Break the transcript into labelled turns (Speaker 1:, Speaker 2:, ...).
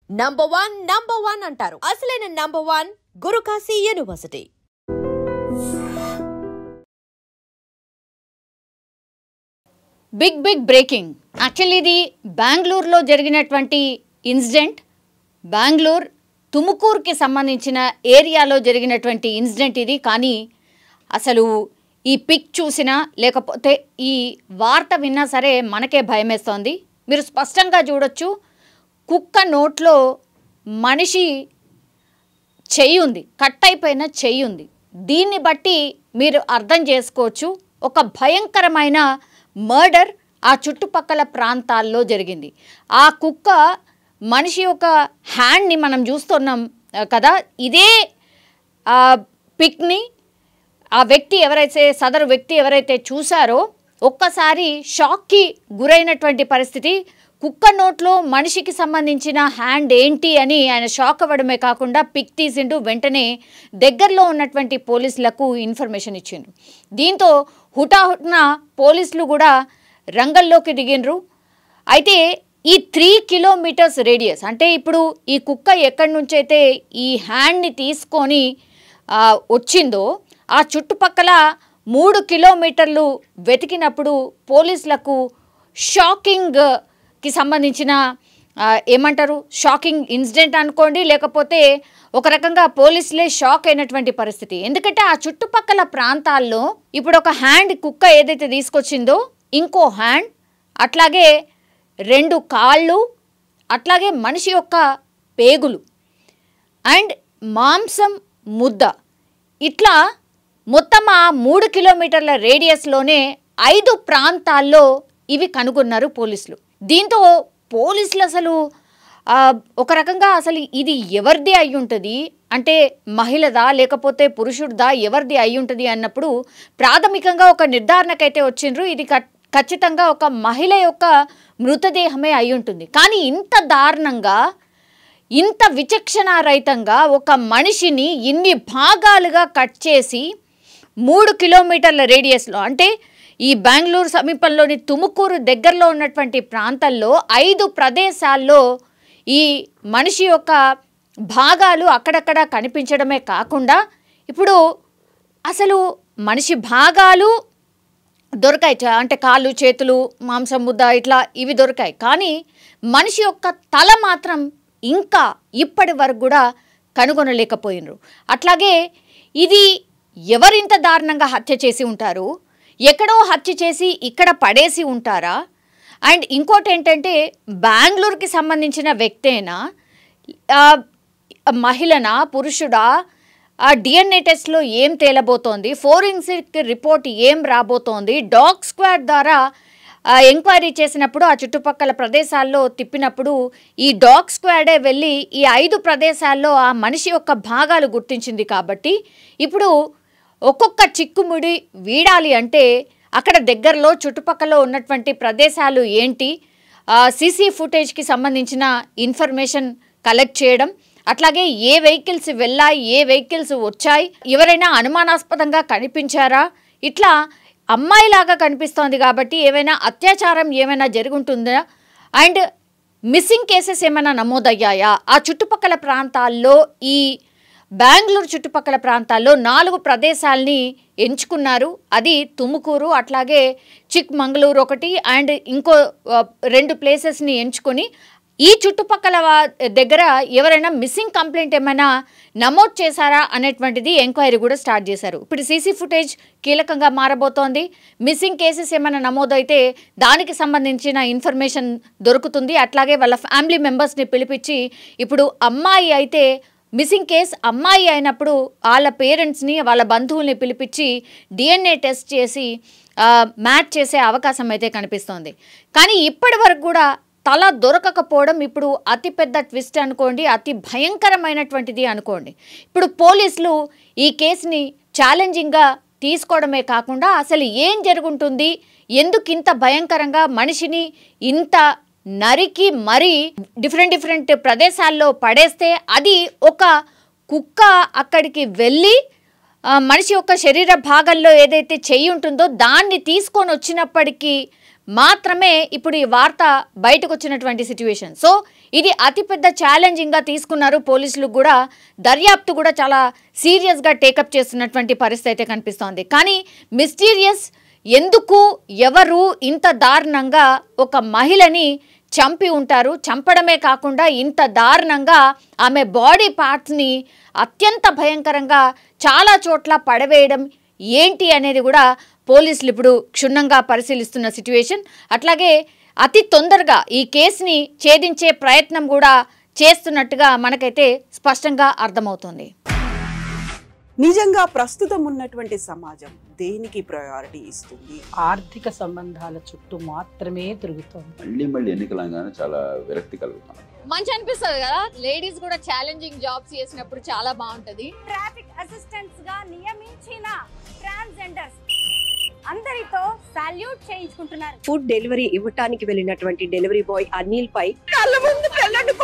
Speaker 1: Number one అంటారు. అసలైన number one Gurukashi university.
Speaker 2: Big breaking. Actually ఇది బెంగళూరులో జరిగినటువంటి ఇన్సిడెంట్. బెంగళూరు తుముకూరుకి సంబంధించిన ఏరియాలో జరిగినటువంటి ఇన్సిడెంట్ ఇది. కానీ అసలు ఈ పిక్ చూసినా లేకపోతే ఈ వార్త విన్నా సరే మనకే భయమేస్తోంది. మీరు స్పష్టంగా చూడొచ్చు, కుక్క నోట్లో మనిషి చెయ్యి ఉంది, కట్ అయిపోయిన చెయ్యి ఉంది. దీన్ని బట్టి మీరు అర్థం చేసుకోవచ్చు, ఒక భయంకరమైన మర్డర్ ఆ చుట్టుపక్కల ప్రాంతాల్లో జరిగింది. ఆ కుక్క మనిషి యొక్క హ్యాండ్ని మనం చూస్తున్నాం కదా. ఇదే పిక్ని ఆ వ్యక్తి ఎవరైతే సదరు వ్యక్తి ఎవరైతే చూశారో ఒక్కసారి షాక్కి గురైనటువంటి పరిస్థితి. కుక్క నోట్లో మనిషికి సంబంధించిన హ్యాండ్ ఏంటి అని ఆయన షాక్ అవ్వడమే కాకుండా పిక్ తీసిండు. వెంటనే దగ్గరలో ఉన్నటువంటి పోలీసులకు ఇన్ఫర్మేషన్ ఇచ్చిండ్రు. దీంతో హుటాహుటిన పోలీసులు కూడా రంగంలోకి దిగిండ్రు. అయితే ఈ 3 కిలోమీటర్స్ రేడియస్, అంటే ఇప్పుడు ఈ కుక్క ఎక్కడి నుంచైతే ఈ హ్యాండ్ని తీసుకొని వచ్చిందో ఆ చుట్టుపక్కల 3 కిలోమీటర్లు వెతికినప్పుడు పోలీసులకు షాకింగ్కి సంబంధించిన ఏమంటారు, షాకింగ్ ఇన్సిడెంట్ అనుకోండి, లేకపోతే ఒక రకంగా పోలీసులే షాక్ అయినటువంటి పరిస్థితి. ఎందుకంటే ఆ చుట్టుపక్కల ప్రాంతాల్లో ఇప్పుడు ఒక హ్యాండ్ కుక్క ఏదైతే తీసుకొచ్చిందో ఇంకో హ్యాండ్, అట్లాగే 2 కాళ్ళు, అట్లాగే మనిషి యొక్క పేగులు అండ్ మాంసం ముద్ద, ఇట్లా మొత్తం ఆ 3 కిలోమీటర్ల రేడియస్లోనే 5 ప్రాంతాల్లో ఇవి కనుగొన్నారు పోలీసులు. దీంతో పోలీసులు అసలు ఒక రకంగా అసలు ఇది ఎవరిది అయి ఉంటుంది, అంటే మహిళదా లేకపోతే పురుషుడిదా, ఎవరిది అయి ఉంటుంది అన్నప్పుడు ప్రాథమికంగా ఒక నిర్ధారణకైతే వచ్చిండ్రు. ఇది ఖచ్చితంగా ఒక మహిళ యొక్క మృతదేహమే అయి ఉంటుంది. కానీ ఇంత దారుణంగా, ఇంత విచక్షణారహితంగా ఒక మనిషిని ఇన్ని భాగాలుగా కట్ చేసి 3 కిలోమీటర్ల రేడియస్లో, అంటే ఈ బెంగళూరు సమీపంలోని తుముకూరు దగ్గరలో ఉన్నటువంటి ప్రాంతాల్లో 5 ప్రదేశాల్లో ఈ మనిషి యొక్క భాగాలు అక్కడక్కడ కనిపించడమే కాకుండా ఇప్పుడు అసలు మనిషి భాగాలు దొరికాయి, అంటే కాళ్ళు, చేతులు, మాంసం ముద్ద ఇట్లా ఇవి దొరికాయి. కానీ మనిషి యొక్క తల మాత్రం ఇంకా ఇప్పటి వరకు కూడా కనుగొనలేకపోయినరు. అట్లాగే ఇది ఎవరింత దారుణంగా హత్య చేసి ఉంటారు, ఎక్కడో హత్య చేసి ఇక్కడ పడేసి ఉంటారా? అండ్ ఇంకోటి ఏంటంటే బెంగళూరుకి సంబంధించిన వ్యక్తేనా, మహిళనా, పురుషుడా, ఆ డిఎన్ఏ టెస్ట్లో ఏం తేలబోతోంది, ఫోరెన్సిక్ రిపోర్ట్ ఏం రాబోతోంది, డాగ్ స్క్వాడ్ ద్వారా ఎంక్వైరీ చేసినప్పుడు ఆ చుట్టుపక్కల ప్రదేశాల్లో తిప్పినప్పుడు ఈ డాగ్ స్క్వాడే వెళ్ళి ఈ 5 ప్రదేశాల్లో ఆ మనిషి యొక్క భాగాలు గుర్తించింది. కాబట్టి ఇప్పుడు ఒక్కొక్క చిక్కుముడి వీడాలి అంటే అక్కడ దగ్గరలో చుట్టుపక్కల ఉన్నటువంటి ప్రదేశాలు ఏంటి, సీసీ ఫుటేజ్కి సంబంధించిన ఇన్ఫర్మేషన్ కలెక్ట్ చేయడం, అట్లాగే ఏ వెహికల్స్ వెళ్ళాయి, ఏ వెహికల్స్ వచ్చాయి, ఎవరైనా అనుమానాస్పదంగా కనిపించారా, ఇట్లా అమ్మాయిలాగా కనిపిస్తోంది కాబట్టి ఏమైనా అత్యాచారం ఏమైనా జరుగుంటుందా, అండ్ మిస్సింగ్ కేసెస్ ఏమైనా నమోదయ్యాయా, ఆ చుట్టుపక్కల ప్రాంతాల్లో ఈ బెంగళూరు చుట్టుపక్కల ప్రాంతాల్లో 4 ప్రదేశాలని ఎంచుకున్నారు. అది తుముకూరు, అట్లాగే చిక్మంగళూరు ఒకటి, అండ్ ఇంకో 2 ప్లేసెస్ని ఎంచుకొని ఈ చుట్టుపక్కల దగ్గర ఎవరైనా మిస్సింగ్ కంప్లైంట్ ఏమైనా నమోదు చేశారా అనేటువంటిది ఎంక్వైరీ కూడా స్టార్ట్ చేశారు. ఇప్పుడు సీసీ ఫుటేజ్ కీలకంగా మారబోతోంది. మిస్సింగ్ కేసెస్ ఏమైనా నమోదైతే దానికి సంబంధించిన ఇన్ఫర్మేషన్ దొరుకుతుంది. అట్లాగే వాళ్ళ ఫ్యామిలీ మెంబర్స్ని పిలిపించి, ఇప్పుడు అమ్మాయి అయితే మిస్సింగ్ కేస్ అమ్మాయి అయినప్పుడు వాళ్ళ పేరెంట్స్ని, వాళ్ళ బంధువుల్ని పిలిపించి డిఎన్ఏ టెస్ట్ చేసి మ్యాచ్ చేసే అవకాశం అయితే కనిపిస్తోంది. కానీ ఇప్పటి వరకు కూడా తల దొరకకపోవడం ఇప్పుడు అతిపెద్ద ట్విస్ట్ అనుకోండి, అతి భయంకరమైనటువంటిది అనుకోండి. ఇప్పుడు పోలీసులు ఈ కేసుని ఛాలెంజింగ్గా తీసుకోవడమే కాకుండా అసలు ఏం జరుగుతుంది, ఎందుకు ఇంత భయంకరంగా మనిషిని ఇంత నరికి మరీ డిఫరెంట్ ప్రదేశాల్లో పడేస్తే అది ఒక కుక్క అక్కడికి వెళ్ళి మనిషి యొక్క శరీర భాగంలో ఏదైతే చెయ్యి ఉంటుందో దాన్ని తీసుకొని వచ్చినప్పటికీ మాత్రమే ఇప్పుడు ఈ వార్త బయటకు వచ్చినటువంటి సిచ్యువేషన్. సో ఇది అతిపెద్ద ఛాలెంజింగ్గా తీసుకున్నారు పోలీసులు కూడా. దర్యాప్తు కూడా చాలా సీరియస్గా టేకప్ చేస్తున్నటువంటి పరిస్థితి అయితే కనిపిస్తోంది. కానీ మిస్టీరియస్ ఎందుకు ఎవరు ఇంత దారుణంగా ఒక మహిళని చంపి ఉంటారు, చంపడమే కాకుండా ఇంత దారుణంగా ఆమె బాడీ పార్ట్స్ని అత్యంత భయంకరంగా చాలా చోట్ల పడవేయడం ఏంటి అనేది కూడా పోలీసులు ఇప్పుడు క్షుణ్ణంగా పరిశీలిస్తున్న సిట్యుయేషన్. అట్లాగే అతి తొందరగా ఈ కేసుని ఛేదించే ప్రయత్నం కూడా చేస్తున్నట్టుగా మనకైతే స్పష్టంగా అర్థమవుతుంది.
Speaker 3: నిజంగా ప్రస్తుతం ఉన్నటువంటి సమాజం దేనికి ప్రయారిటీ ఇస్తుంది?
Speaker 4: ఆర్థిక సంబంధాల చుట్టూ మాత్రమే తిరుగుతుంది.
Speaker 5: మళ్ళీ ఎన్నికలంగానే చాలా విరక్తి కలుగుతాను.
Speaker 2: మంచి అనిపిస్తుంది కదా, లేడీస్ కూడా ఛాలెంజింగ్ జాబ్స్ చేసినప్పుడు చాలా బాగుంటది.
Speaker 6: ట్రాఫిక్ అసిస్టెంట్స్ గా నియమించిన ట్రాన్స్జెండర్స్ అందరితో సాల్యూట్ చేయించుకుంటున్నారు.
Speaker 7: ఫుడ్ డెలివరీ ఇవ్వటానికి వెళ్ళినటువంటి డెలివరీ బాయ్ అనిల్ పై
Speaker 3: కళ్ళ ముందు పెళ్ళండి